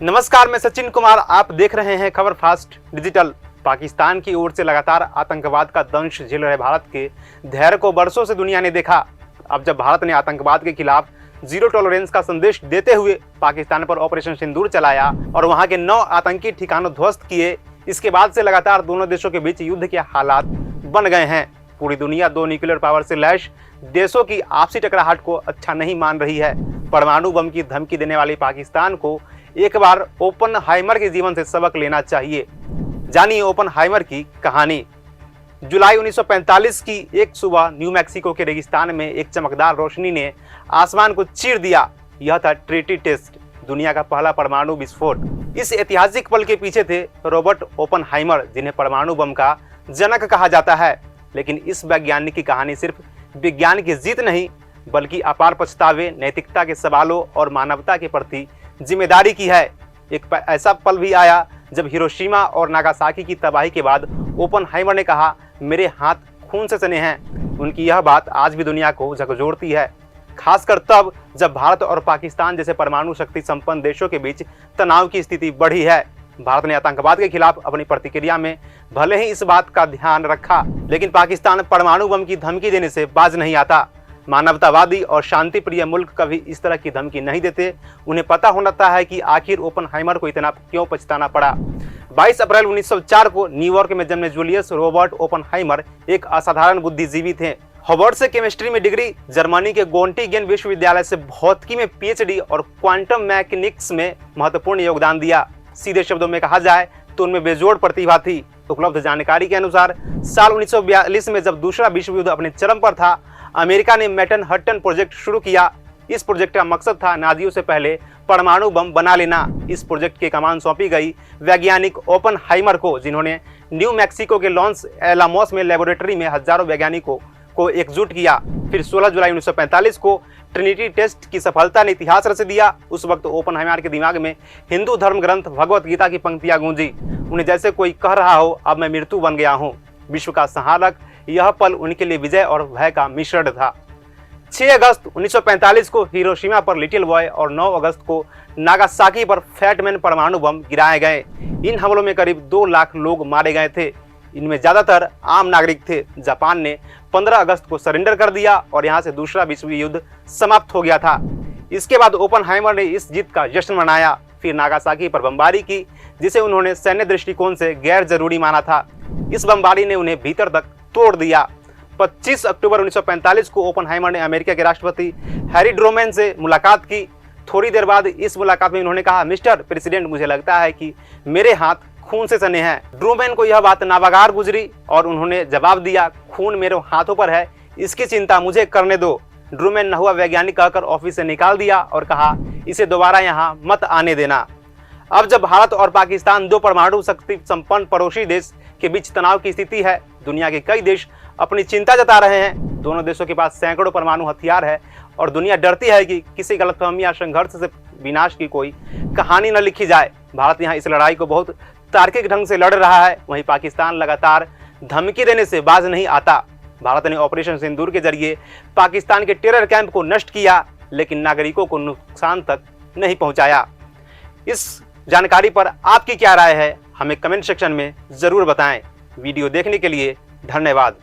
नमस्कार, मैं सचिन कुमार। आप देख रहे हैं खबर फास्ट डिजिटल। पाकिस्तान की ओर से लगातार आतंकवाद का दंश झेल रहे भारत के धैर्य को बरसों से दुनिया ने देखा। अब जब भारत ने आतंकवाद के खिलाफ जीरो टॉलरेंस का संदेश देते हुए पाकिस्तान पर ऑपरेशन सिंदूर चलाया और वहां के 9 आतंकी ठिकानों ध्वस्त किए, इसके बाद से लगातार दोनों देशों के बीच युद्ध के हालात बन गए हैं। पूरी दुनिया 2 न्यूक्लियर पावर से लैस देशों की आपसी टकराहट को अच्छा नहीं मान रही है। परमाणु बम की धमकी देने वाले पाकिस्तान को एक बार ओपनहाइमर के जीवन से सबक लेना चाहिए। जानिए ओपनहाइमर की कहानी। जुलाई 1945 की एक सुबह न्यू मैक्सिको के रेगिस्तान में एक चमकदार रोशनी ने आसमान को चीर दिया। यह था ट्रिनिटी टेस्ट, दुनिया का पहला परमाणु विस्फोट। इस ऐतिहासिक पल के पीछे थे रॉबर्ट ओपनहाइमर, जिन्हें परमाणु बम का जनक कहा जाता है। लेकिन इस वैज्ञानिक की कहानी सिर्फ विज्ञान की जीत नहीं, बल्कि अपार पछतावे, नैतिकता के सवालों और मानवता के प्रति जिम्मेदारी की है। एक ऐसा पल भी आया जब हिरोशिमा और नागासाकी की तबाही के बाद ओपनहाइमर ने कहा, मेरे हाथ खून से सने हैं। उनकी यह बात आज भी दुनिया को झकझोरती है, खासकर तब जब भारत और पाकिस्तान जैसे परमाणु शक्ति संपन्न देशों के बीच तनाव की स्थिति बढ़ी है। भारत ने आतंकवाद के खिलाफ अपनी प्रतिक्रिया में भले ही इस बात का ध्यान रखा, लेकिन पाकिस्तान परमाणु बम की धमकी देने से बाज नहीं आता। मानवतावादी और शांतिप्रिय मुल्क कभी इस तरह की धमकी नहीं देते। उन्हें पता होता है कि आखिर ओपनहाइमर को इतना क्यों पछताना पड़ा। 22 अप्रैल 1904 को न्यूयॉर्क में जन्मे जूलियस रॉबर्ट ओपनहाइमर एक असाधारण बुद्धिजीवी थे। हार्वर्ड से केमिस्ट्री में डिग्री, जर्मनी के गोटिंगेन विश्वविद्यालय से भौतिकी में पीएचडी और क्वांटम मैकेनिक्स में महत्वपूर्ण योगदान दिया। सीधे शब्दों में कहा जाए तो उनमें बेजोड़ प्रतिभा थी। उपलब्ध जानकारी के अनुसार साल 1942 में जब दूसरा विश्व युद्ध अपने चरम पर था, अमेरिका ने मैनहट्टन प्रोजेक्ट शुरू किया। इस प्रोजेक्ट का मकसद था नाजियों से पहले परमाणु बम बना लेना। इस प्रोजेक्ट की कमान सौंपी गई वैज्ञानिक ओपनहाइमर को, जिन्होंने न्यू मैक्सिको के लॉस एलामोस में लेबोरेटरी में हजारों वैज्ञानिकों को एकजुट किया। फिर 16 जुलाई 1945 को ट्रिनिटी टेस्ट की सफलता ने इतिहास रच दिया। उस वक्त ओपनहाइमर के दिमाग में हिंदू धर्म ग्रंथ भगवत गीता की पंक्तियां गूंजी। उन्हें जैसे कोई कह रहा हो, अब मैं मृत्यु बन गया हूँ। विश्व का संहारक यह पल उनके लिए विजय और भय का मिश्रण था। 6 अगस्त 1945 को हिरोशिमा पर लिटिल बॉय और 9 अगस्त को नागासाकी पर फैटमैन परमाणु बम गिराए गए। इन हमलों में करीब 2 लाख लोग मारे गए थे। इनमें ज्यादातर आम नागरिक थे। जापान ने 15 अगस्त को सरेंडर कर दिया और यहां से दूसरा विश्व युद्ध समाप्त हो गया था। इसके बाद ओपनहाइमर ने इस जीत का जश्न मनाया। फिर नागासाकी पर बमबारी की, जिसे उन्होंने सैन्य दृष्टिकोण से गैर जरूरी माना था। इस बमबारी ने उन्हें भीतर तक तोड़ दिया। 25 अक्टूबर 1945 को ओपनहाइमर ने अमेरिका के राष्ट्रपति हैरी ट्रूमैन से मुलाकात की। थोड़ी देर बाद इस मुलाकात में उन्होंने कहा, मिस्टर प्रेसिडेंट, मुझे लगता है कि मेरे हाथ खून से सने हैं। ट्रूमैन को यह बात नाबागार गुजरी और उन्होंने जवाब दिया, खून मेरे हाथों पर है, इसकी चिंता मुझे करने दो। ट्रूमैन न हुआ वैज्ञानिक कहकर ऑफिस से निकाल दिया और कहा, इसे दोबारा यहाँ मत आने देना। अब जब भारत और पाकिस्तान 2 परमाणु शक्ति संपन्न पड़ोसी देश के बीच तनाव की स्थिति है, दुनिया के कई देश अपनी चिंता जता रहे हैं। दोनों देशों के पास सैकड़ों परमाणु हथियार है और दुनिया डरती है कि किसी गलतफहमी या संघर्ष से विनाश की कोई कहानी न लिखी जाए। भारत यहाँ इस लड़ाई को बहुत तार्किक ढंग से लड़ रहा है। वहीं पाकिस्तान लगातार धमकी देने से बाज नहीं आता। भारत ने ऑपरेशन सिंदूर के जरिए पाकिस्तान के टेरर कैंप को नष्ट किया, लेकिन नागरिकों को नुकसान तक नहीं पहुंचाया। इस जानकारी पर आपकी क्या राय है, हमें कमेंट सेक्शन में जरूर बताएं। वीडियो देखने के लिए धन्यवाद।